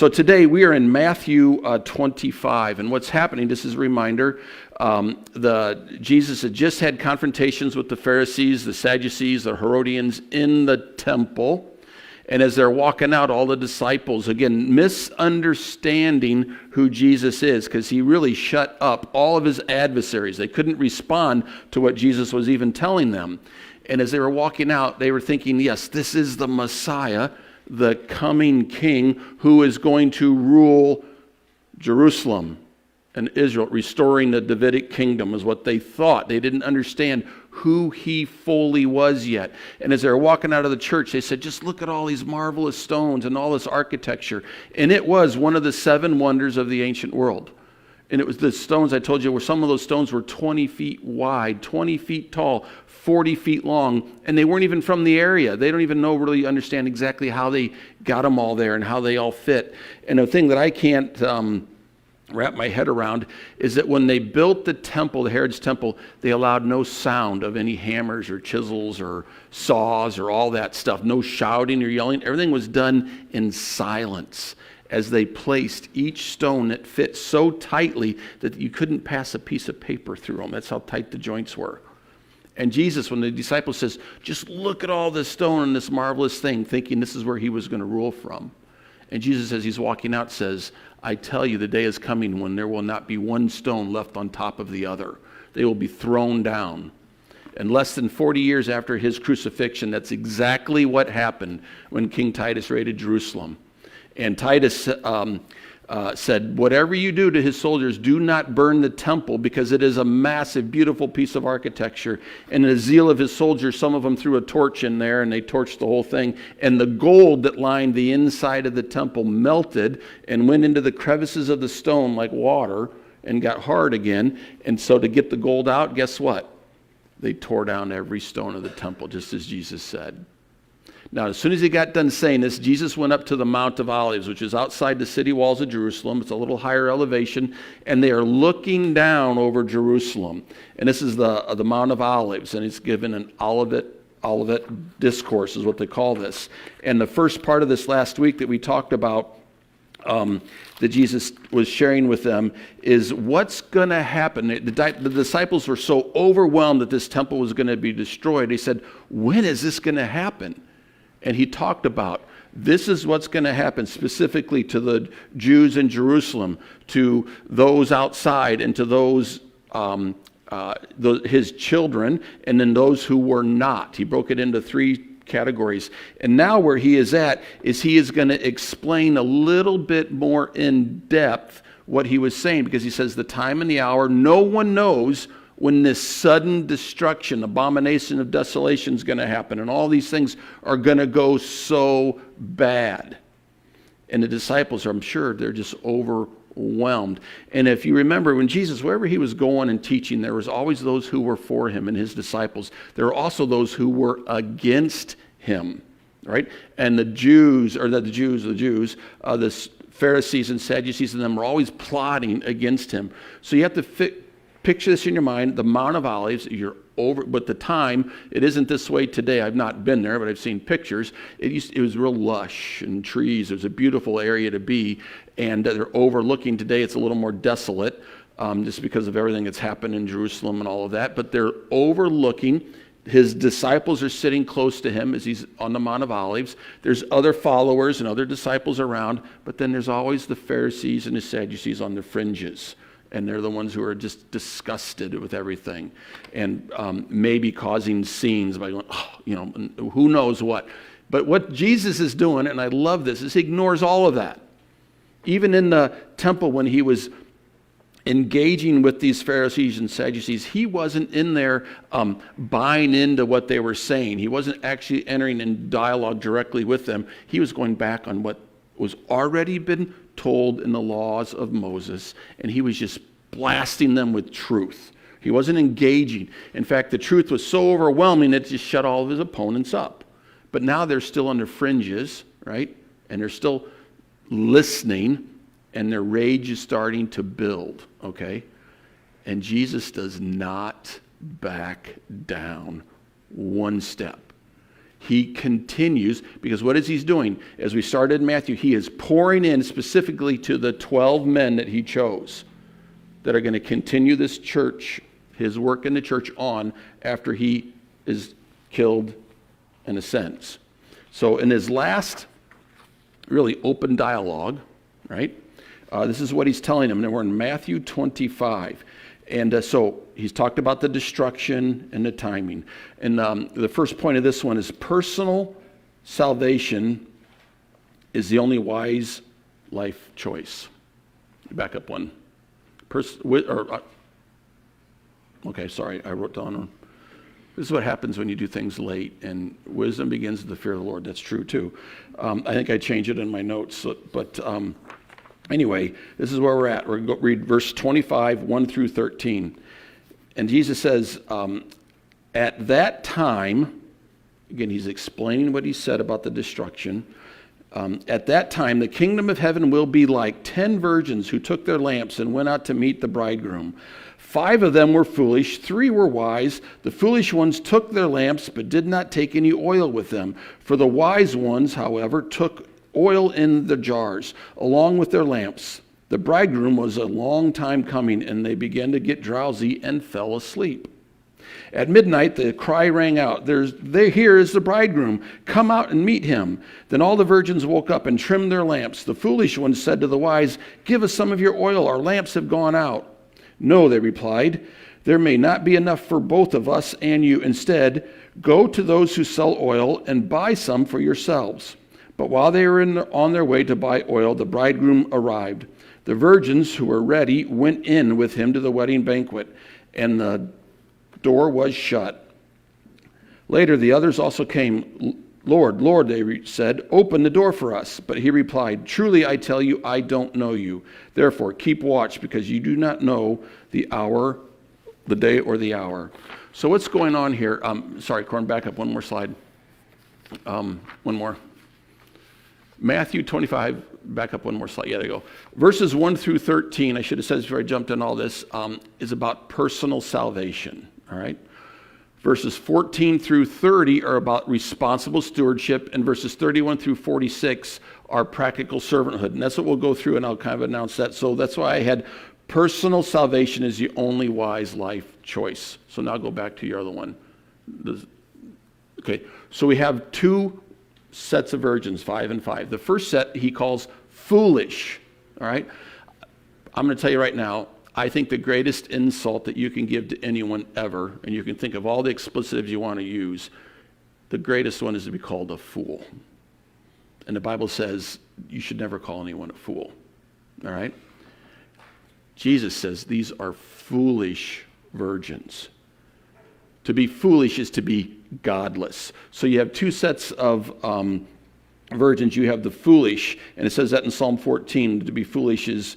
So today we are in Matthew 25, and what's happening, this is a reminder, Jesus had just had confrontations with the Pharisees, the Sadducees, the Herodians in the temple. And as they're walking out, all the disciples, again, misunderstanding who Jesus is, because he really shut up all of his adversaries. They couldn't respond to what Jesus was even telling them. And as they were walking out, they were thinking, yes, this is the Messiah, the coming king who is going to rule Jerusalem and Israel, restoring the Davidic kingdom is what they thought. They didn't understand who he fully was yet. And as they were walking out of the church, they said, just look at all these marvelous stones and all this architecture. And it was one of the 7 wonders of the ancient world. And it was the stones I told you where some of those stones were 20 feet wide, 20 feet tall, 40 feet long, and they weren't even from the area. They don't even really understand exactly how they got them all there and how they all fit. And the thing that I can't wrap my head around is that when they built the temple, the Herod's temple, they allowed no sound of any hammers or chisels or saws or all that stuff. No shouting or yelling. Everything was done in silence as they placed each stone that fit so tightly that you couldn't pass a piece of paper through them. That's how tight the joints were. And Jesus, when the disciple says, just look at all this stone and this marvelous thing, thinking this is where he was going to rule from. And Jesus, as he's walking out, says, I tell you, the day is coming when there will not be one stone left on top of the other. They will be thrown down. And less than 40 years after his crucifixion, that's exactly what happened when King Titus raided Jerusalem. And Titus said, whatever you do to his soldiers, do not burn the temple, because it is a massive, beautiful piece of architecture. And in the zeal of his soldiers, some of them threw a torch in there, and they torched the whole thing. And the gold that lined the inside of the temple melted and went into the crevices of the stone like water and got hard again. And so to get the gold out, guess what? They tore down every stone of the temple, just as Jesus said. Now, as soon as he got done saying this, Jesus went up to the Mount of Olives, which is outside the city walls of Jerusalem. It's a little higher elevation, and they are looking down over Jerusalem. And this is the Mount of Olives, and it's given an Olivet discourse is what they call this. And the first part of this last week that we talked about, that Jesus was sharing with them, is what's going to happen. The disciples were so overwhelmed that this temple was going to be destroyed. He said, when is this going to happen? And he talked about, this is what's going to happen specifically to the Jews in Jerusalem, to those outside, and to those his children, and then those who were not. He broke it into 3 categories. And now where he is at is he is going to explain a little bit more in depth what he was saying, because he says the time and the hour, no one knows when this sudden destruction, abomination of desolation is going to happen, and all these things are going to go so bad. And the disciples, I'm sure, they're just overwhelmed. And if you remember, when Jesus, wherever he was going and teaching, there was always those who were for him and his disciples. There were also those who were against him, right? And the Pharisees and Sadducees and them were always plotting against him. So you have to picture this in your mind, the Mount of Olives, you're over, but the time, it isn't this way today. I've not been there, but I've seen pictures. It was real lush and trees. It was a beautiful area to be, and they're overlooking today. It's a little more desolate, just because of everything that's happened in Jerusalem and all of that, but they're overlooking. His disciples are sitting close to him as he's on the Mount of Olives. There's other followers and other disciples around, but then there's always the Pharisees and the Sadducees on the fringes. And they're the ones who are just disgusted with everything, and maybe causing scenes by going, who knows what. But what Jesus is doing, and I love this, is he ignores all of that. Even in the temple when he was engaging with these Pharisees and Sadducees, he wasn't in there buying into what they were saying. He wasn't actually entering in dialogue directly with them. He was going back on what was already been told in the laws of Moses, and he was just blasting them with truth. He wasn't engaging. In fact, the truth was so overwhelming it just shut all of his opponents up. But now they're still on the fringes, right? And they're still listening, and their rage is starting to build, okay? And Jesus does not back down one step. he continues, because what is he doing? As we started in Matthew, he is pouring in specifically to the 12 men that he chose that are going to continue this church, his work in the church on after he is killed and ascends. So in his last really open dialogue, right, this is what he's telling them. And we're in Matthew 25. And so he's talked about the destruction and the timing. And the first point of this one is personal salvation is the only wise life choice. Back up one. Okay, sorry, I wrote down. This is what happens when you do things late, and wisdom begins with the fear of the Lord. That's true, too. I think I changed it in my notes, but anyway, this is where we're at. We're going to read verse 25, 1 through 13. And Jesus says, at that time, again, he's explaining what he said about the destruction. At that time, the kingdom of heaven will be like 10 virgins who took their lamps and went out to meet the bridegroom. 5 of them were foolish, 3 were wise. The foolish ones took their lamps, but did not take any oil with them. For the wise ones, however, took oil in the jars, along with their lamps. The bridegroom was a long time coming, and they began to get drowsy and fell asleep. At midnight, the cry rang out, here is the bridegroom. Come out and meet him. Then all the virgins woke up and trimmed their lamps. The foolish ones said to the wise, give us some of your oil. Our lamps have gone out. No, they replied, there may not be enough for both of us and you. Instead, go to those who sell oil and buy some for yourselves. But while they were on their way to buy oil, the bridegroom arrived. The virgins who were ready went in with him to the wedding banquet, and the door was shut. Later, the others also came. Lord, Lord, they said, open the door for us. But he replied, truly I tell you, I don't know you. Therefore, keep watch, because you do not know the hour, the day or the hour. So what's going on here? Sorry, Corn, back up one more slide. One more. Matthew 25, back up one more slide. Yeah, there you go. Verses 1 through 13, I should have said this before I jumped in all this, is about personal salvation, all right? Verses 14 through 30 are about responsible stewardship, and verses 31 through 46 are practical servanthood. And that's what we'll go through, and I'll kind of announce that. So that's why I had personal salvation is the only wise life choice. So now go back to your other one. Okay, so we have 2 sets of virgins, 5 and 5. The first set he calls foolish, all right? I'm going to tell you right now, I think the greatest insult that you can give to anyone ever, and you can think of all the explicitives you want to use, the greatest one is to be called a fool. And the Bible says you should never call anyone a fool, all right? Jesus says these are foolish virgins. To be foolish is to be godless. So you have 2 sets of virgins. You have the foolish, and it says that in Psalm 14, to be foolish is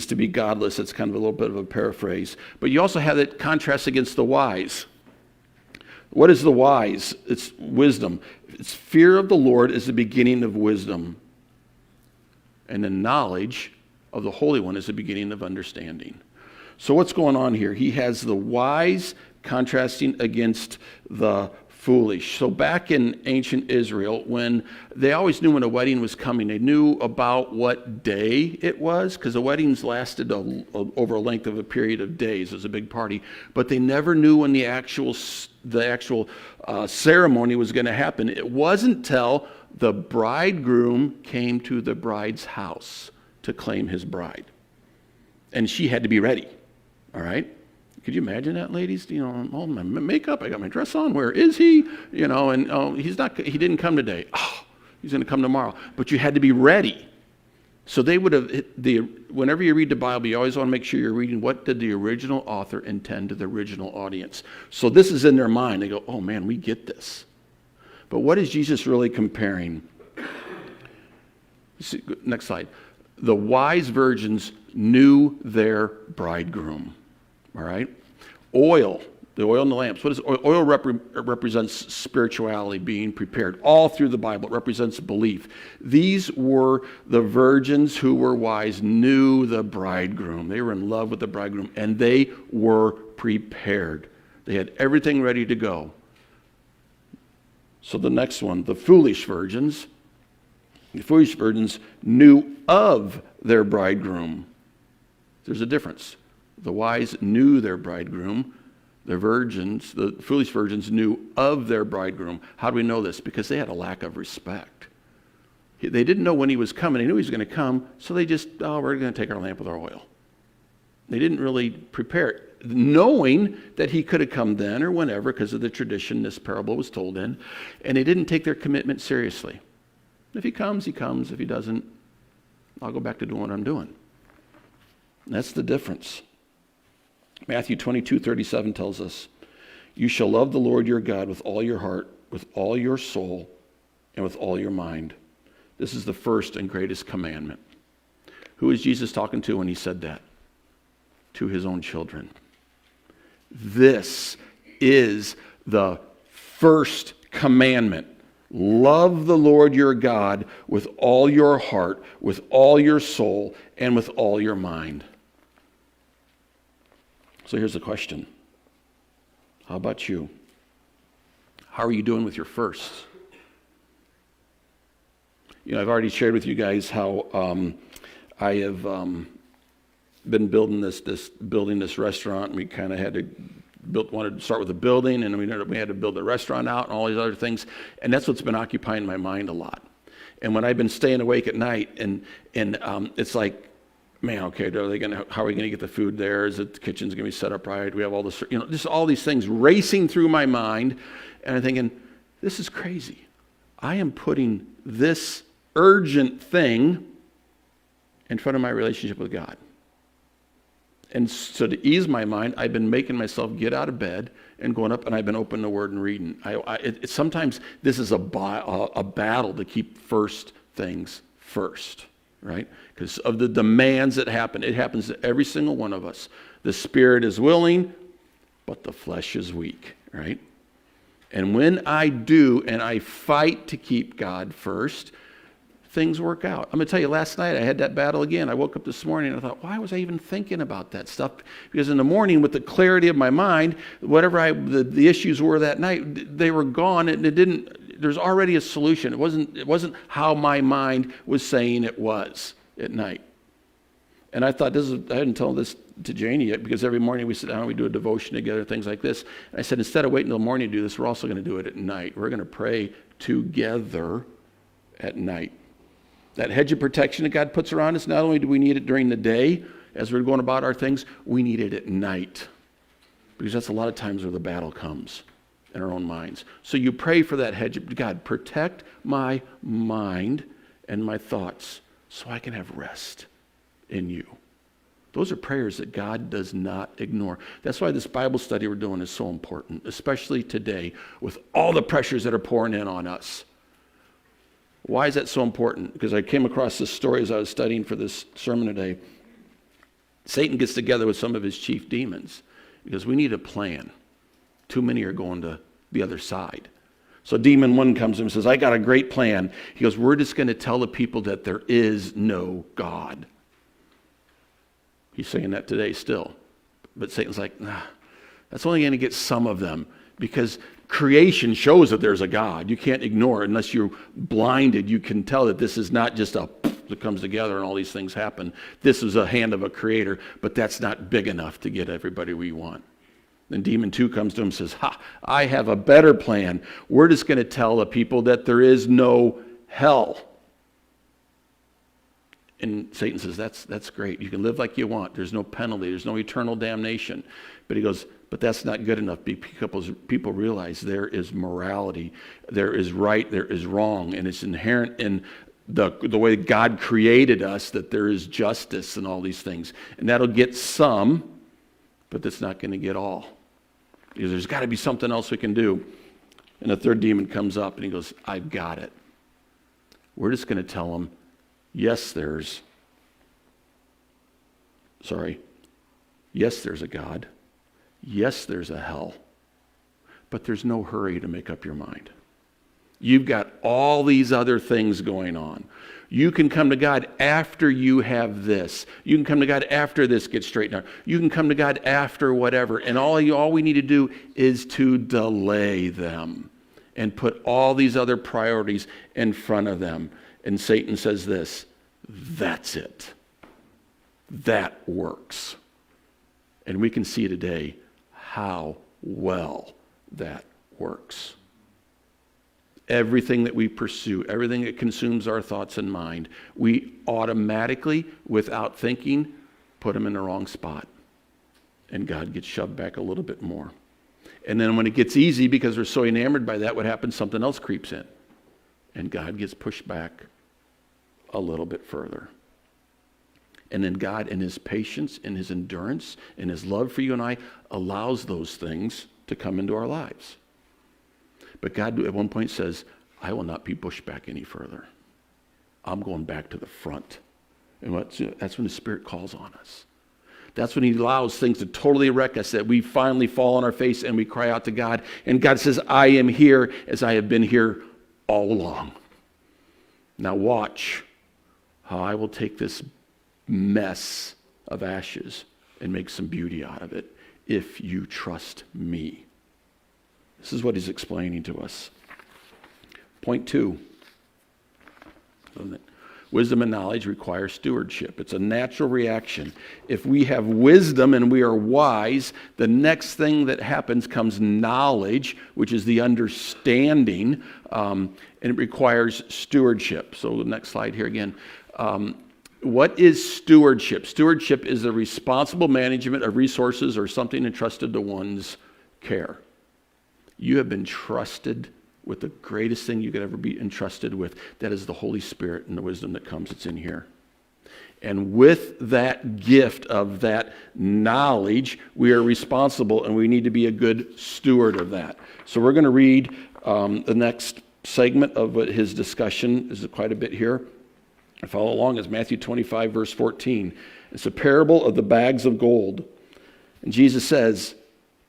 to be godless. It's kind of a little bit of a paraphrase. But you also have that contrast against the wise. What is the wise? It's wisdom. It's fear of the Lord is the beginning of wisdom. And the knowledge of the Holy One is the beginning of understanding. So what's going on here? He has the wise contrasting against the foolish. So back in ancient Israel, when they always knew when a wedding was coming, they knew about what day it was, because the weddings lasted over a length of a period of days. It was a big party, but they never knew when the actual ceremony was going to happen. It wasn't till the bridegroom came to the bride's house to claim his bride, and she had to be ready. All right. Could you imagine that, ladies? You know, all my makeup, I got my dress on. Where is he? You know, and he didn't come today. Oh, he's going to come tomorrow. But you had to be ready. So they would have, whenever you read the Bible, you always want to make sure you're reading what did the original author intend to the original audience. So this is in their mind. They go, oh man, we get this. But what is Jesus really comparing? Next slide. The wise virgins knew their bridegroom. All right? Oil, the oil in the lamps. What is oil? Oil represents spirituality, being prepared. All through the Bible, it represents belief. These were the virgins who were wise, knew the bridegroom. They were in love with the bridegroom, and they were prepared. They had everything ready to go. So the next one, the foolish virgins. The foolish virgins knew of their bridegroom. There's a difference. The wise knew their bridegroom. The foolish virgins knew of their bridegroom. How do we know this? Because they had a lack of respect. They didn't know when he was coming. They knew he was going to come, so they just, we're going to take our lamp with our oil. They didn't really prepare, knowing that he could have come then or whenever because of the tradition this parable was told in, and they didn't take their commitment seriously. If he comes, he comes. If he doesn't, I'll go back to doing what I'm doing. And that's the difference. Matthew 22:37 tells us, you shall love the Lord your God with all your heart, with all your soul, and with all your mind. This is the first and greatest commandment. Who is Jesus talking to when he said that? To his own children. This is the first commandment. Love the Lord your God with all your heart, with all your soul, and with all your mind. So here's the question. How about you? How are you doing with your firsts? I've already shared with you guys how I have been building this restaurant, and we kind of had to wanted to start with a building, and we had to build the restaurant out and all these other things, and that's what's been occupying my mind a lot. And when I've been staying awake at night, and it's like, man, okay, how are we gonna get the food there? Is it the kitchen's gonna be set up right? We have all this, just all these things racing through my mind, and I'm thinking, this is crazy. I am putting this urgent thing in front of my relationship with God. And so to ease my mind, I've been making myself get out of bed and going up, and I've been opening the Word and reading. Sometimes this is a battle to keep first things first, right? Because of the demands that happen. It happens to every single one of us. The spirit is willing, but the flesh is weak, right? And when I do, and I fight to keep God first, things work out. I'm going to tell you, last night I had that battle again. I woke up this morning and I thought, why was I even thinking about that stuff? Because in the morning, with the clarity of my mind, whatever the issues were that night, they were gone, and there's already a solution. It wasn't how my mind was saying it was at night. And I thought, I hadn't told this to Janie yet, because every morning we sit down and we do a devotion together, things like this. And I said, instead of waiting until morning to do this, we're also going to do it at night. We're going to pray together at night. That hedge of protection that God puts around us, not only do we need it during the day as we're going about our things, we need it at night. Because that's a lot of times where the battle comes in our own minds. So you pray for that hedge of God, protect my mind and my thoughts so I can have rest in you. Those are prayers that God does not ignore. That's why this Bible study we're doing is so important, especially today with all the pressures that are pouring in on us. Why is that so important? Because I came across this story as I was studying for this sermon today. Satan gets together with some of his chief demons because we need a plan. Too many are going to the other side. So demon one comes to him and says, I got a great plan. He goes, we're just going to tell the people that there is no God. He's saying that today still. But Satan's like, nah, that's only going to get some of them, because creation shows that there's a God. You can't ignore it unless you're blinded. You can tell that this is not just a that comes together and all these things happen. This is a hand of a creator, but that's not big enough to get everybody we want. Then demon 2 comes to him and says, I have a better plan. We're just going to tell the people that there is no hell. And Satan says, that's great. You can live like you want. There's no penalty. There's no eternal damnation. But he goes, but that's not good enough. People realize there is morality. There is right. There is wrong. And it's inherent in the way God created us that there is justice and all these things. And that'll get some, but that's not going to get all. Because there's got to be something else we can do. And the third demon comes up and he goes, I've got it. We're just going to tell them, yes, there's a God. Yes, there's a hell. But there's no hurry to make up your mind. You've got all these other things going on. You can come to God after you have this. You can come to God after this gets straightened out. You can come to God after whatever. And all we need to do is to delay them. and put all these other priorities in front of them. And Satan says this, that's it. That works. And we can see today how well that works. Everything that we pursue, everything that consumes our thoughts and mind, we automatically, without thinking, put them in the wrong spot. And God gets shoved back a little bit more. And then when it gets easy, because we're so enamored by that, what happens? Something else creeps in. And God gets pushed back a little bit further. And then God, in his patience, in his endurance, in his love for you and I, allows those things to come into our lives. But God at one point says, I will not be pushed back any further. I'm going back to the front. And that's when the Spirit calls on us. That's when he allows things to totally wreck us, that we finally fall on our face and we cry out to God. And God says, I am here as I have been here all along. Now watch how I will take this mess of ashes and make some beauty out of it if you trust me. This is what he's explaining to us. Point 2. Wisdom and knowledge require stewardship. It's a natural reaction. If we have wisdom and we are wise, the next thing that happens comes knowledge, which is the understanding, and it requires stewardship. So the next slide here again. What is stewardship? Stewardship is the responsible management of resources or something entrusted to one's care. You have been trusted with the greatest thing you could ever be entrusted with. That is the Holy Spirit and the wisdom that comes. It's in here. And with that gift of that knowledge, we are responsible and we need to be a good steward of that. So we're going to read the next segment of his discussion. This is quite a bit here. Follow along. It's Matthew 25, verse 14. It's a parable of the bags of gold. And Jesus says,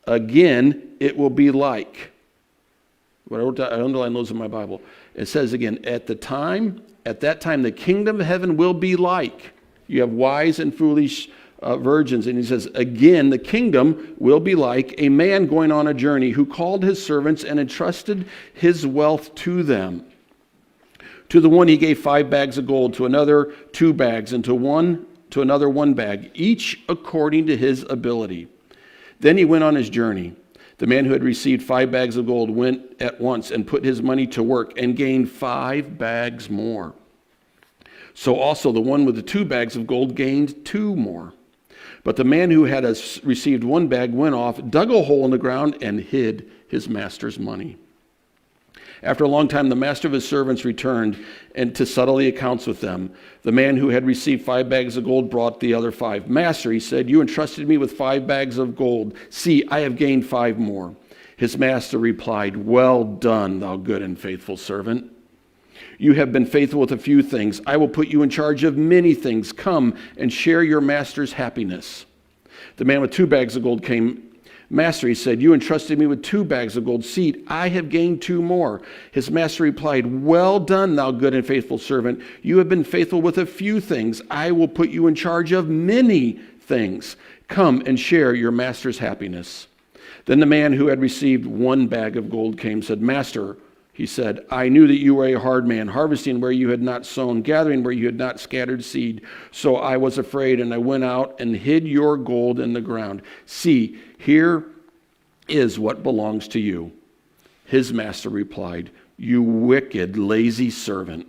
again, it will be like. I underline those in my Bible. It says again, at that time, the kingdom of heaven will be like. You have wise and foolish virgins. And he says, again, the kingdom will be like a man going on a journey who called his servants and entrusted his wealth to them. To the one he gave 5 bags of gold, to another 2 bags, and to another 1 bag, each according to his ability. Then he went on his journey. The man who had received 5 bags of gold went at once and put his money to work and gained 5 bags more. So also the one with the 2 bags of gold gained 2 more. But the man who had received 1 bag went off, dug a hole in the ground, and hid his master's money. After a long time, the master of his servants returned and to settle the accounts with them. The man who had received 5 bags of gold brought the other 5. Master, he said, you entrusted me with 5 bags of gold. See, I have gained 5 more. His master replied, well done, thou good and faithful servant. You have been faithful with a few things. I will put you in charge of many things. Come and share your master's happiness. The man with 2 bags of gold came. Master, he said, you entrusted me with 2 bags of gold. See, I have gained 2 more. His master replied, well done, thou good and faithful servant. You have been faithful with a few things. I will put you in charge of many things. Come and share your master's happiness. Then the man who had received 1 bag of gold came and said, Master, he said, I knew that you were a hard man, harvesting where you had not sown, gathering where you had not scattered seed. So I was afraid, and I went out and hid your gold in the ground. See, here is what belongs to you. His master replied, you wicked, lazy servant.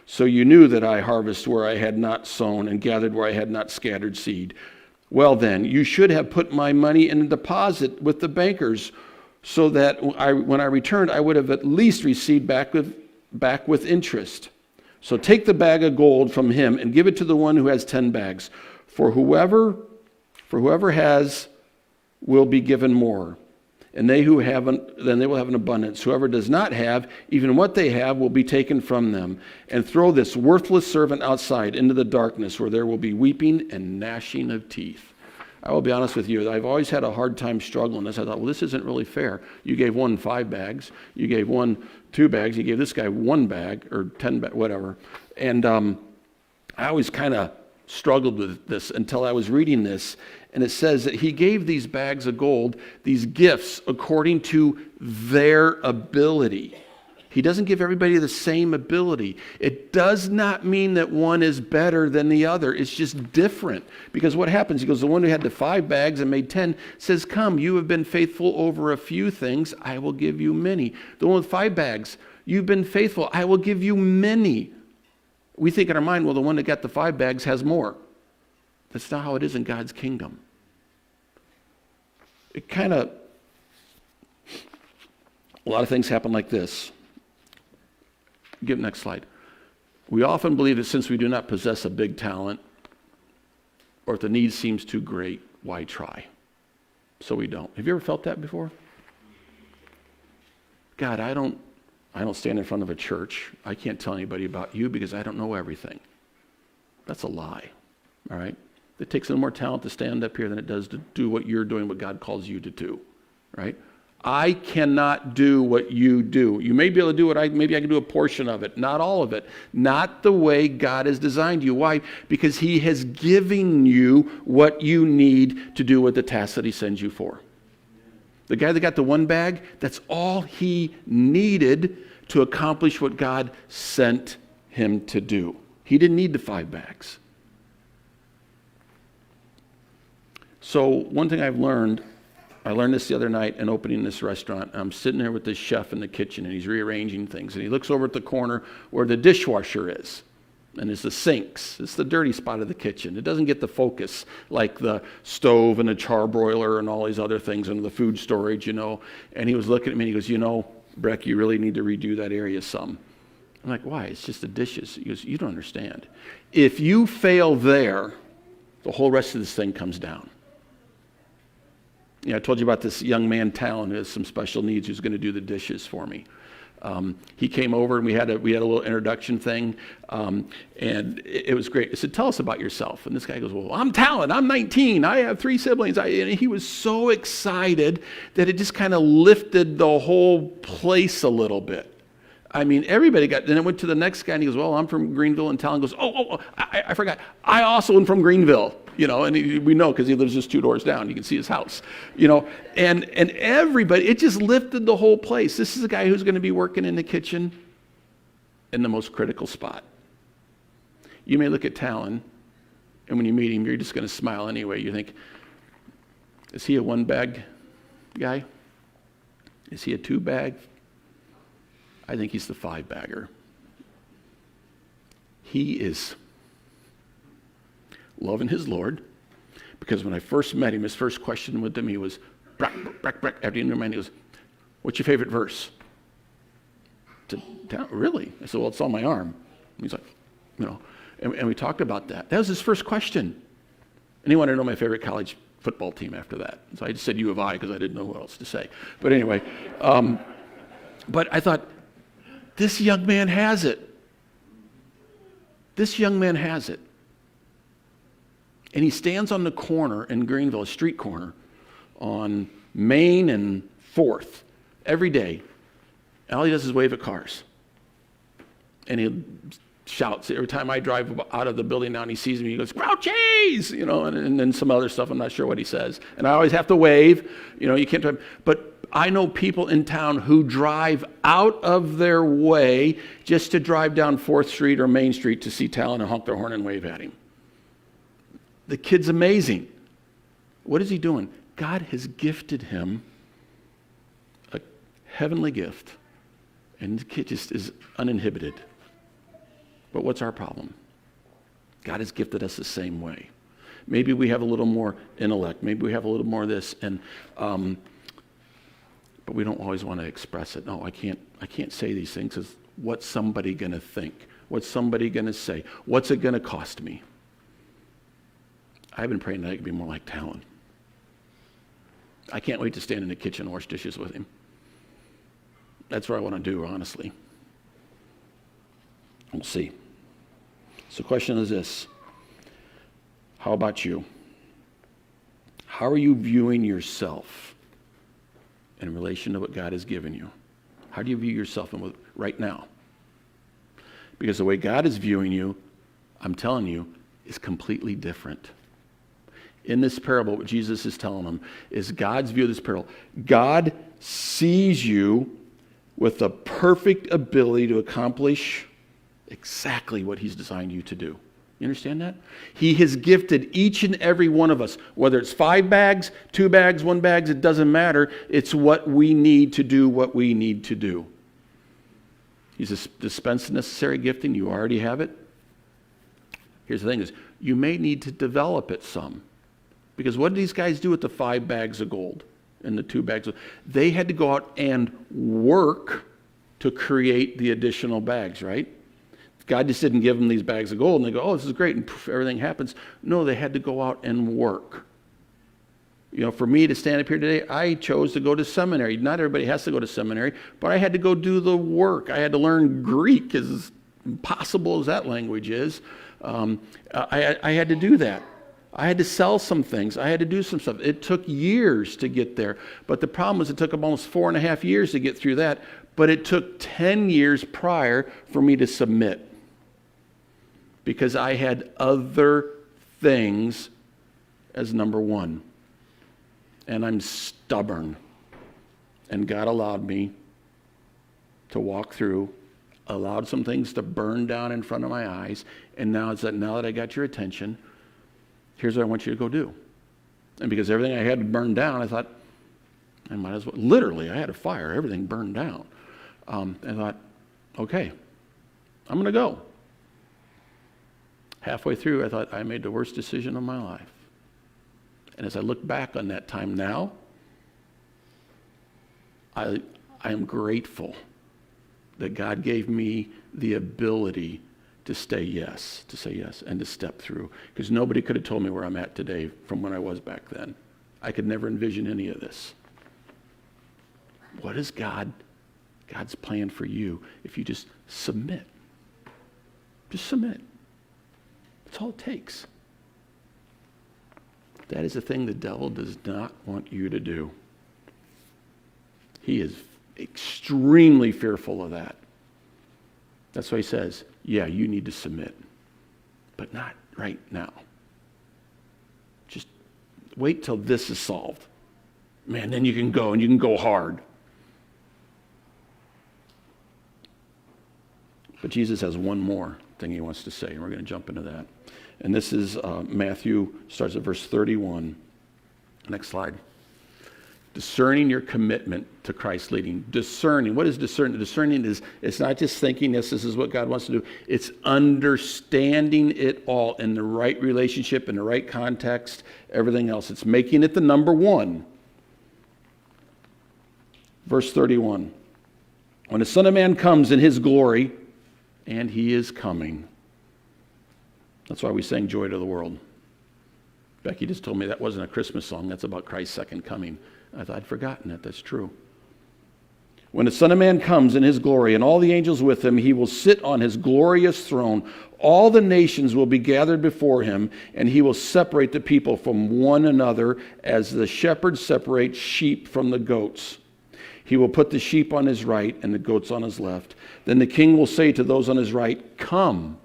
So you knew that I harvest where I had not sown and gathered where I had not scattered seed. Well then, you should have put my money in a deposit with the bankers, so that when I returned, I would have at least received back with interest. So take the bag of gold from him and give it to the one who has 10 bags. For whoever has will be given more, and then they will have an abundance. Whoever does not have, even what they have will be taken from them. And throw this worthless servant outside into the darkness, where there will be weeping and gnashing of teeth. I will be honest with you, I've always had a hard time struggling this. I thought, well, this isn't really fair. You gave one 5 bags, you gave one 2 bags, you gave this guy 1 bag, or 10 bags, whatever. And I always kind of struggled with this until I was reading this, and it says that he gave these bags of gold, these gifts, according to their ability. He doesn't give everybody the same ability. It does not mean that one is better than the other. It's just different. Because what happens? He goes, the one who had the 5 bags and made 10 says, come, you have been faithful over a few things. I will give you many. The one with 5 bags, you've been faithful. I will give you many. We think in our mind, well, the one that got the 5 bags has more. That's not how it is in God's kingdom. It kind of, a lot of things happen like this. Give next slide. We often believe that since we do not possess a big talent, or if the need seems too great, why try? So we don't. Have you ever felt that before? God, I don't stand in front of a church. I can't tell anybody about you because I don't know everything. That's a lie, all right? It takes a little more talent to stand up here than it does to do what you're doing, what God calls you to do, right? I cannot do what you do. You may be able to do it. Maybe I can do a portion of it, not all of it. Not the way God has designed you. Why? Because he has given you what you need to do with the task that he sends you for. The guy that got the 1 bag, that's all he needed to accomplish what God sent him to do. He didn't need the 5 bags. So one thing I've learned, I learned this the other night in opening this restaurant. I'm sitting there with this chef in the kitchen, and he's rearranging things. And he looks over at the corner where the dishwasher is. And it's the sinks. It's the dirty spot of the kitchen. It doesn't get the focus like the stove and the charbroiler and all these other things and the food storage, And he was looking at me and he goes, Breck, you really need to redo that area some. I'm like, why? It's just the dishes. He goes, you don't understand. If you fail there, the whole rest of this thing comes down. I told you about this young man, Talon, who has some special needs, who's going to do the dishes for me. He came over and we had a little introduction thing, and it was great. I said, tell us about yourself. And this guy goes, well, I'm Talon. I'm 19. I have 3 siblings. And he was so excited that it just kind of lifted the whole place a little bit. I mean, everybody got, then it went to the next guy and he goes, well, I'm from Greenville. And Talon goes, I forgot. I also am from Greenville. And we know because he lives just 2 doors down. You can see his house, and everybody, it just lifted the whole place. This is a guy who's going to be working in the kitchen in the most critical spot. You may look at Talon, and when you meet him, you're just going to smile anyway. You think, is he a 1-bag guy? Is he a 2-bag? I think he's the 5-bagger. He is loving his Lord, because when I first met him, his first question with me was, Breck, after he knew my name, he goes, what's your favorite verse? I said, really? I said, well, it's on my arm. He's like, and we talked about that. That was his first question. And he wanted to know my favorite college football team after that. So I just said U of I because I didn't know what else to say. But anyway, but I thought, this young man has it. This young man has it. And he stands on the corner in Greenville, a street corner, on Main and 4th every day. And all he does is wave at cars. And he shouts. Every time I drive out of the building now and he sees me, he goes, Grouchies! And then some other stuff. I'm not sure what he says. And I always have to wave. You can't drive. But I know people in town who drive out of their way just to drive down 4th Street or Main Street to see Talon and honk their horn and wave at him. The kid's amazing. What is he doing? God has gifted him a heavenly gift, and the kid just is uninhibited. But what's our problem? God has gifted us the same way. Maybe we have a little more intellect. Maybe we have a little more of this, and but we don't always want to express it. No, I can't say these things because what's somebody going to think? What's somebody going to say? What's it going to cost me? I've been praying that I could be more like Talon. I can't wait to stand in the kitchen and wash dishes with him. That's what I want to do, honestly. We'll see. So the question is this. How about you? How are you viewing yourself in relation to what God has given you? How do you view yourself right now? Because the way God is viewing you, I'm telling you, is completely different. In this parable, what Jesus is telling them is God's view of this parable. God sees you with the perfect ability to accomplish exactly what he's designed you to do. You understand that? He has gifted each and every one of us, whether it's 5 bags, 2 bags, 1 bag, it doesn't matter. It's what we need to do what we need to do. He's dispensed the necessary gifting. You already have it. Here's the thing is, you may need to develop it some. Because what did these guys do with the 5 bags of gold and the 2 bags of gold? They had to go out and work to create the additional bags, right? God just didn't give them these bags of gold and they go, oh, this is great, and poof, everything happens. No, they had to go out and work. You know, for me to stand up here today, I chose to go to seminary. Not everybody has to go to seminary, but I had to go do the work. I had to learn Greek, as impossible as that language is. I had to do that. I had to sell some things. I had to do some stuff. It took years to get there. But the problem was it took them almost 4.5 years to get through that. But it took 10 years prior for me to submit. Because I had other things as number one. And I'm stubborn. And God allowed me to walk through, allowed some things to burn down in front of my eyes. And now that I got your attention, here's what I want you to go do. And because everything I had burned down, I thought, I might as well. Literally, I had a fire. Everything burned down. I thought, okay, I'm going to go. Halfway through, I thought, I made the worst decision of my life. And as I look back on that time now, I am grateful that God gave me the ability to say yes, and to step through. Because nobody could have told me where I'm at today from when I was back then. I could never envision any of this. What is God's plan for you if you just submit? Just submit. That's all it takes. That is the thing the devil does not want you to do. He is extremely fearful of that. That's why he says, yeah, you need to submit, but not right now. Just wait till this is solved. Man, then you can go, and you can go hard. But Jesus has one more thing he wants to say, and we're going to jump into that. And this is Matthew, starts at verse 31. Next slide. Discerning your commitment to Christ's leading. Discerning. What is discerning? Discerning is, it's not just thinking this is what God wants to do. It's understanding it all in the right relationship, in the right context, everything else. It's making it the number one. Verse 31. When the Son of Man comes in his glory, and he is coming. That's why we sang Joy to the World. Becky just told me that wasn't a Christmas song. That's about Christ's second coming. I thought I'd forgotten that. That's true. When the Son of Man comes in his glory and all the angels with him, he will sit on his glorious throne. All the nations will be gathered before him, and he will separate the people from one another as the shepherds separate sheep from the goats. He will put the sheep on his right and the goats on his left. Then the king will say to those on his right, come.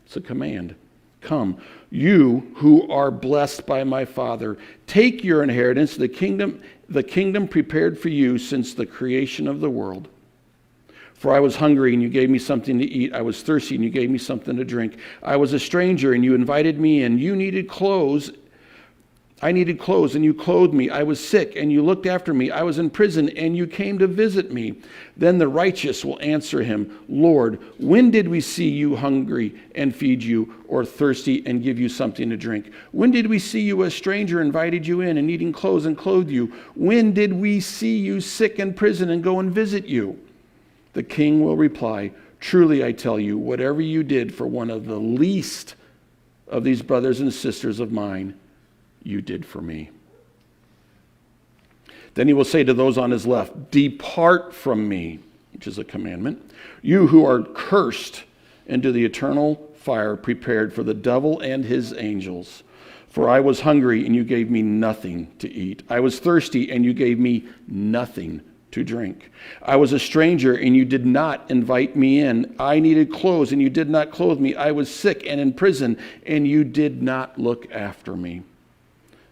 It's a command. Come, you who are blessed by my Father, take your inheritance, the kingdom prepared for you since the creation of the world. For I was hungry, and you gave me something to eat. I was thirsty, and you gave me something to drink. I was a stranger, and you invited me in. You needed clothes. I needed clothes, and you clothed me. I was sick, and you looked after me. I was in prison, and you came to visit me. Then the righteous will answer him, Lord, when did we see you hungry and feed you, or thirsty and give you something to drink? When did we see you a stranger, invited you in, and needing clothes and clothed you? When did we see you sick in prison and go and visit you? The king will reply, truly I tell you, whatever you did for one of the least of these brothers and sisters of mine, you did for me. Then he will say to those on his left, depart from me, which is a commandment, you who are cursed, into the eternal fire prepared for the devil and his angels. For I was hungry, and you gave me nothing to eat. I was thirsty, and you gave me nothing to drink. I was a stranger, and you did not invite me in. I needed clothes, and you did not clothe me. I was sick and in prison, and you did not look after me."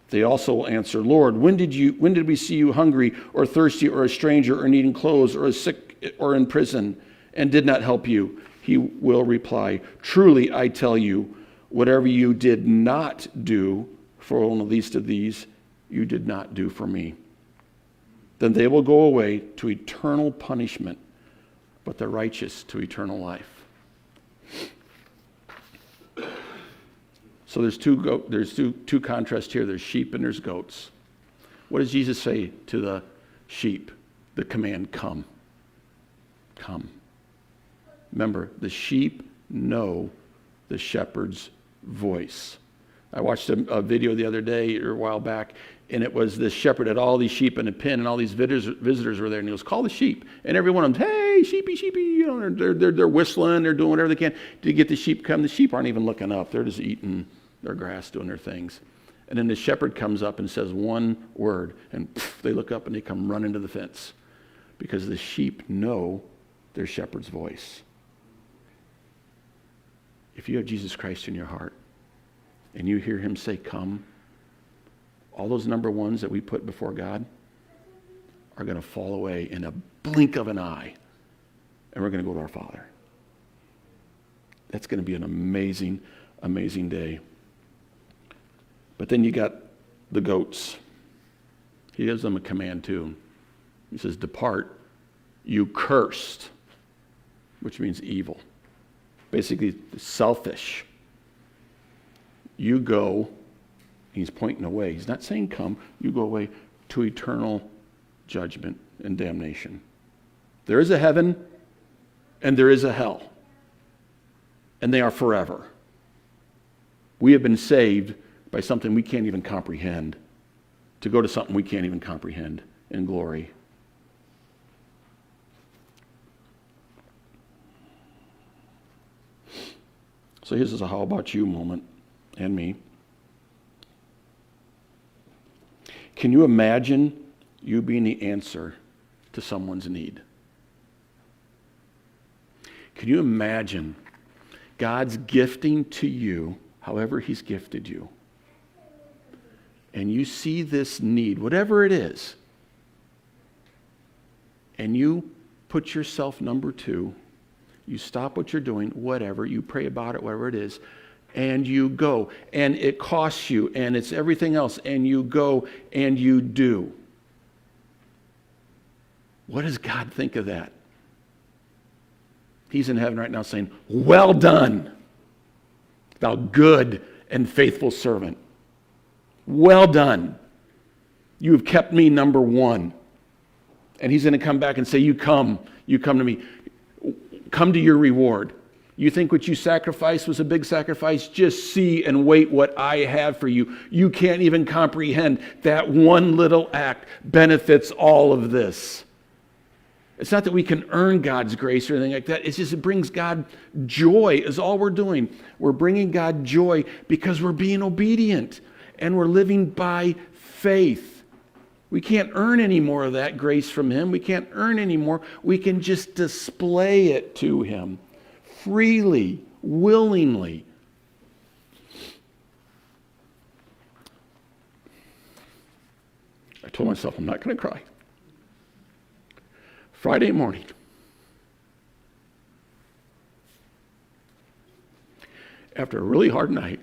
They also will answer, "Lord, when did we see you hungry or thirsty or a stranger or needing clothes or sick or in prison and did not help you?" He will reply, "Truly I tell you, whatever you did not do for one of the least of these, you did not do for me." Then they will go away to eternal punishment, but the righteous to eternal life. So there's two contrasts here. There's sheep and there's goats. What does Jesus say to the sheep? The command, come. Come. Remember, the sheep know the shepherd's voice. I watched a video the other day or a while back, and it was this shepherd had all these sheep in a pen, and all these visitors were there, and he goes, "Call the sheep." And every one of them, "Hey, sheepy, sheepy," you know, they're whistling, they're doing whatever they can to get the sheep come. The sheep aren't even looking up. They're just eating their grass, doing their things. And then the shepherd comes up and says one word, and they look up and they come running to the fence because the sheep know their shepherd's voice. If you have Jesus Christ in your heart and you hear him say, "Come," all those number ones that we put before God are going to fall away in a blink of an eye, and we're going to go to our Father. That's going to be an amazing, amazing day. But then you got the goats. He gives them a command too. He says, "Depart, you cursed," which means evil. Basically, selfish. You go, he's pointing away. He's not saying come. You go away to eternal judgment and damnation. There is a heaven and there is a hell. And they are forever. We have been saved by something we can't even comprehend to go to something we can't even comprehend in glory. So here's a how about you moment, and me. Can you imagine you being the answer to someone's need? Can you imagine God's gifting to you, however he's gifted you, and you see this need, whatever it is, and you put yourself number two, you stop what you're doing, whatever, you pray about it, whatever it is, and you go, and it costs you, and it's everything else, and you go, and you do. What does God think of that? He's in heaven right now saying, "Well done, thou good and faithful servant. Well done. You have kept me number one." And he's going to come back and say, you come to me. Come to your reward. You think what you sacrificed was a big sacrifice? Just see and wait what I have for you. You can't even comprehend that one little act benefits all of this. It's not that we can earn God's grace or anything like that. It's just it brings God joy is all we're doing. We're bringing God joy because we're being obedient and we're living by faith. We can't earn any more of that grace from him. We can't earn any more. We can just display it to him freely, willingly. I told myself I'm not going to cry. Friday morning, after a really hard night,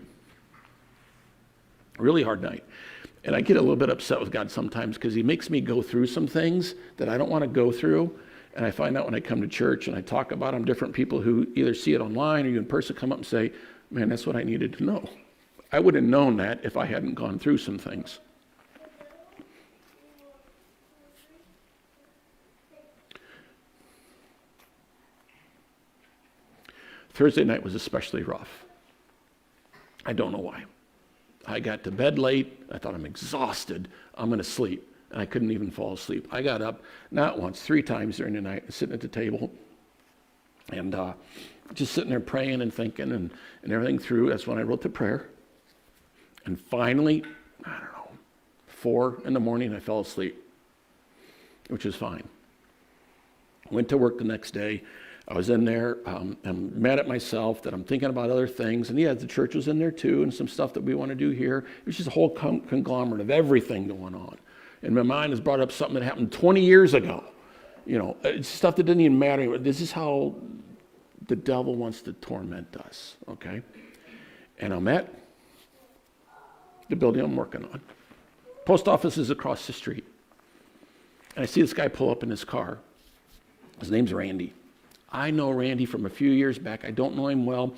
and I get a little bit upset with God sometimes because he makes me go through some things that I don't want to go through, and I find out when I come to church and I talk about them, different people who either see it online or you in person come up and say, "Man, that's what I needed to know." I would have known that if I hadn't gone through some things. Thursday night was especially rough. I don't know why. I got to bed late. I thought I'm exhausted. I'm going to sleep. And I couldn't even fall asleep. I got up not once, 3 times during the night, sitting at the table and just sitting there praying and thinking and everything through. That's when I wrote the prayer. And finally, 4 in the morning, I fell asleep, which is fine. Went to work the next day. I was in there. I'm mad at myself that I'm thinking about other things. And yeah, the church was in there too, and some stuff that we want to do here. It was just a whole conglomerate of everything going on. And my mind has brought up something that happened 20 years ago. It's stuff that didn't even matter. This is how the devil wants to torment us, okay? And I'm at the building I'm working on. Post office is across the street. And I see this guy pull up in his car. His name's Randy. I know Randy from a few years back. I don't know him well.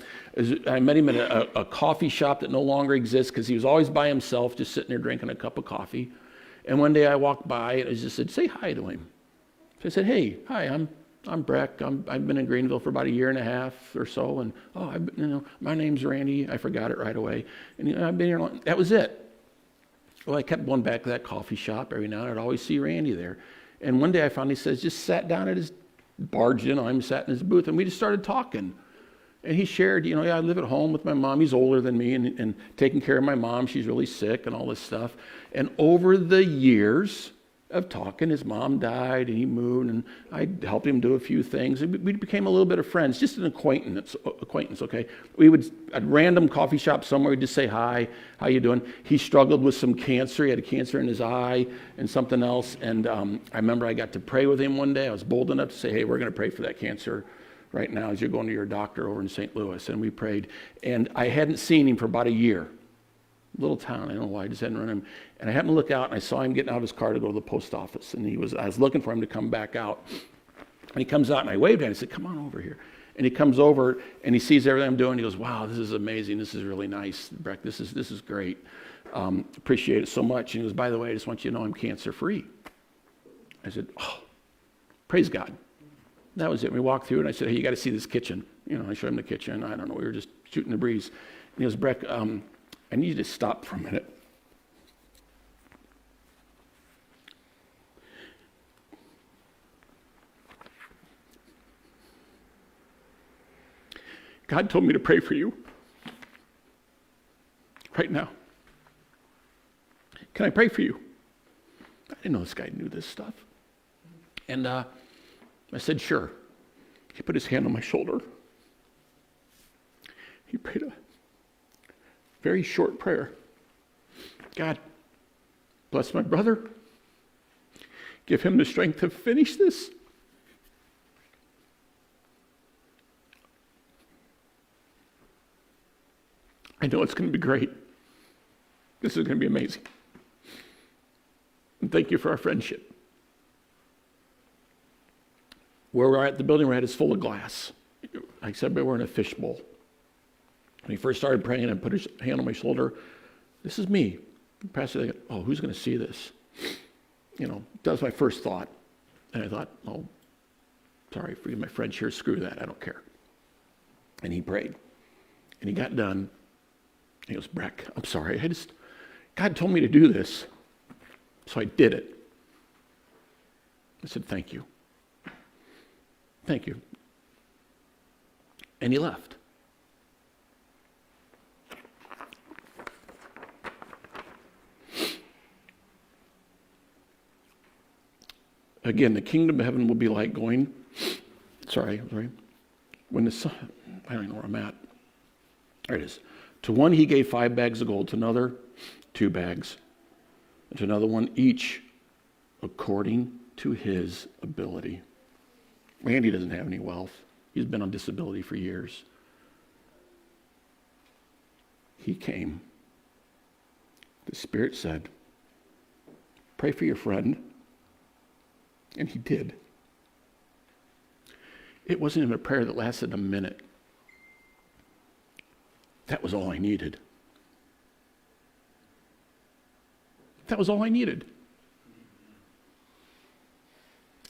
I met him at a coffee shop that no longer exists because he was always by himself, just sitting there drinking a cup of coffee. And one day I walked by and I just said, say hi to him. So I said, hey, hi, I'm Breck. I've been in Greenville for about a year and a half or so. And, my name's Randy. I forgot it right away. And I've been here long. That was it. Well, I kept going back to that coffee shop every now and then. I'd always see Randy there. And one day I finally says, just sat down at his barged in. I'm sat in his booth, and we just started talking. And he shared, I live at home with my mom. He's older than me and taking care of my mom. She's really sick and all this stuff. And over the years of talking, his mom died and he moved, and I helped him do a few things. And we became a little bit of friends, just an acquaintance, okay? We would, at random coffee shop somewhere, we'd just say hi, how you doing? He struggled with some cancer. He had a cancer in his eye and something else. And I remember I got to pray with him one day. I was bold enough to say, hey, we're going to pray for that cancer right now as you're going to your doctor over in St. Louis. And we prayed. And I hadn't seen him for about a year. Little town, I don't know why, I just hadn't run him. And I happened to look out, and I saw him getting out of his car to go to the post office. And I was looking for him to come back out. And he comes out, and I waved at him. I said, come on over here. And he comes over, and he sees everything I'm doing. He goes, wow, this is amazing. This is really nice, Breck. This is great. Appreciate it so much. And he goes, by the way, I just want you to know I'm cancer-free. I said, oh, praise God. That was it. We walked through, and I said, hey, you got to see this kitchen. I showed him the kitchen. I don't know. We were just shooting the breeze. And he goes, Breck, I need you to stop for a minute. God told me to pray for you right now. Can I pray for you? I didn't know this guy knew this stuff. And I said, sure. He put his hand on my shoulder. He prayed a very short prayer. God, bless my brother. Give him the strength to finish this. I know it's going to be great. This is going to be amazing. And thank you for our friendship. Where we're at, the building we're at is full of glass. Like I said, we're in a fishbowl. When he first started praying and put his hand on my shoulder, this is me. Pastor, oh, who's going to see this? That was my first thought. And I thought, oh, sorry, forgive my French here, screw that, I don't care. And he prayed. And he got done. He goes, Breck, I'm sorry, God told me to do this. So I did it. I said, thank you. Thank you. And he left. Again, the kingdom of heaven will be like going, when the sun, I don't know where I'm at. There it is. To one he gave 5 bags of gold, to another 2 bags, and to another one each according to his ability. Randy doesn't have any wealth. He's been on disability for years. He came. The Spirit said, pray for your friend. And he did. It wasn't even a prayer that lasted a minute. That was all I needed. That was all I needed.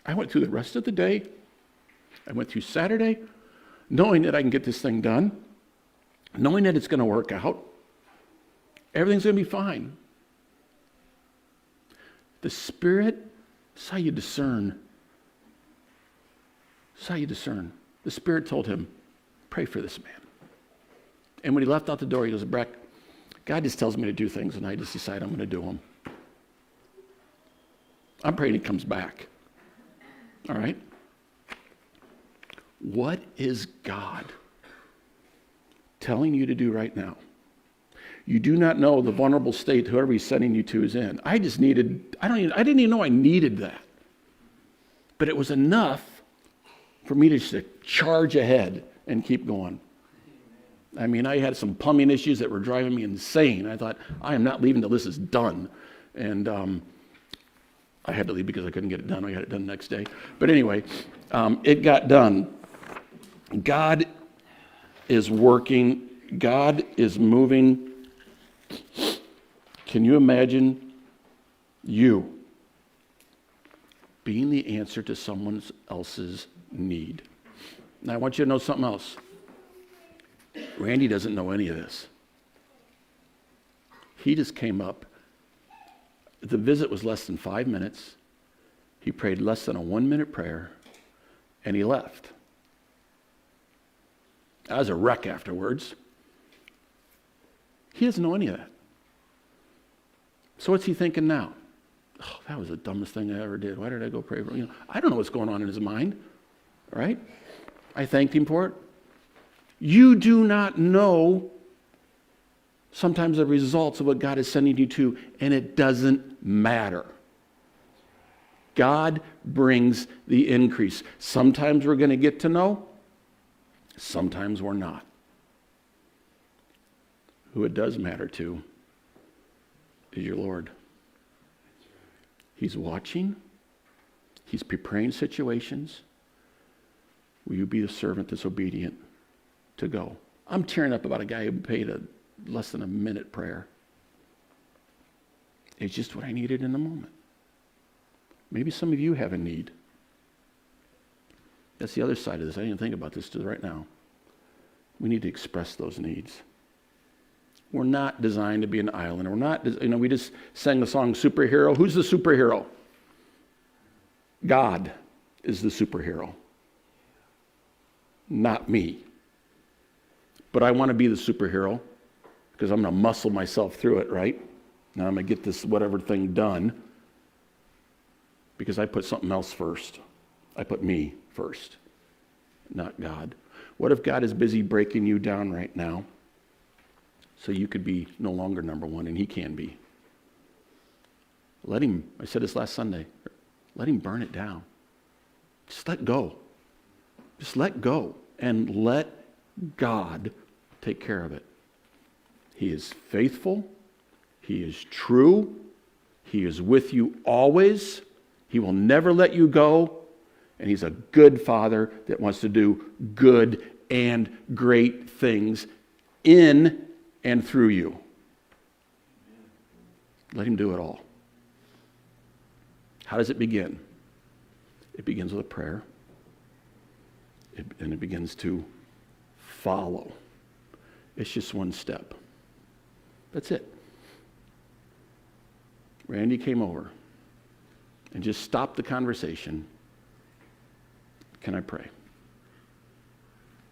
I went through the rest of the day. I went through Saturday, knowing that I can get this thing done, knowing that it's going to work out. Everything's going to be fine. The Spirit, that's how you discern. That's how you discern. The Spirit told him, pray for this man. And when he left out the door, he goes, Breck, God just tells me to do things, and I just decide I'm going to do them. I'm praying he comes back. All right? What is God telling you to do right now? You do not know the vulnerable state whoever he's sending you to is in. I didn't even know I needed that. But it was enough for me to just charge ahead and keep going. I mean, I had some plumbing issues that were driving me insane. I thought, I am not leaving till this is done. And I had to leave because I couldn't get it done. I got it done the next day. But anyway, it got done. God is working. God is moving. Can you imagine you being the answer to someone else's need? Now, I want you to know something else. Randy doesn't know any of this. He just came up. The visit was less than 5 minutes. He prayed less than a 1-minute prayer, and he left. I was a wreck afterwards. He doesn't know any of that. So what's he thinking now? Oh, that was the dumbest thing I ever did. Why did I go pray for him? I don't know what's going on in his mind, right? I thanked him for it. You do not know sometimes the results of what God is sending you to, and it doesn't matter. God brings the increase. Sometimes we're going to get to know, sometimes we're not. Who it does matter to is your Lord. He's watching. He's preparing situations. Will you be the servant that's obedient to go? I'm tearing up about a guy who paid less than a minute prayer. It's just what I needed in the moment. Maybe some of you have a need. That's the other side of this. I didn't think about this till right now. We need to express those needs. We're not designed to be an island. We're not, we just sang the song Superhero. Who's the superhero? God is the superhero. Not me. But I want to be the superhero because I'm going to muscle myself through it, right? Now I'm going to get this whatever thing done because I put something else first. I put me first, not God. What if God is busy breaking you down right now so you could be no longer number one and he can be? Let him, I said this last Sunday, let him burn it down. Just let go. Just let go and let God take care of it. He is faithful. He is true. He is with you always. He will never let you go. And he's a good father that wants to do good and great things in and through you. Let him do it all. How does it begin? It begins with a prayer. And it begins to follow. It's just one step. That's it. Randy came over and just stopped the conversation. Can I pray?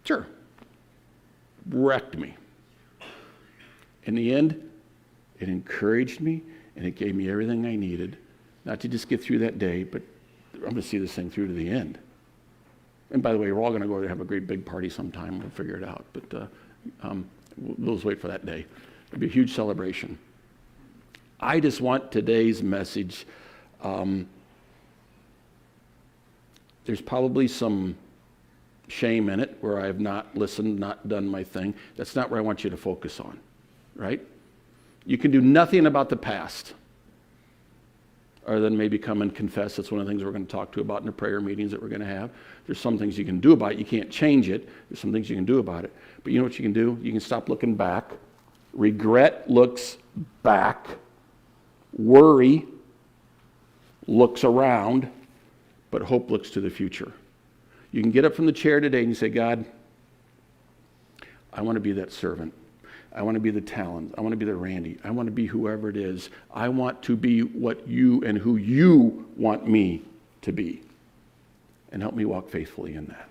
Sure. Wrecked me. In the end, it encouraged me and it gave me everything I needed, not to just get through that day, but I'm going to see this thing through to the end. And by the way, we're all going to go there and have a great big party sometime. We'll figure it out. But we'll just wait for that day. It'll be a huge celebration. I just want today's message. There's probably some shame in it where I have not listened, not done my thing. That's not where I want you to focus on, right? You can do nothing about the past other than maybe come and confess. That's one of the things we're going to talk to about in the prayer meetings that we're going to have. There's some things you can do about it. You can't change it. There's some things you can do about it. But you know what you can do? You can stop looking back. Regret looks back. Worry looks around. But hope looks to the future. You can get up from the chair today and you say, God, I want to be that servant. I want to be the talent. I want to be the Randy. I want to be whoever it is. I want to be what you and who you want me to be. And help me walk faithfully in that.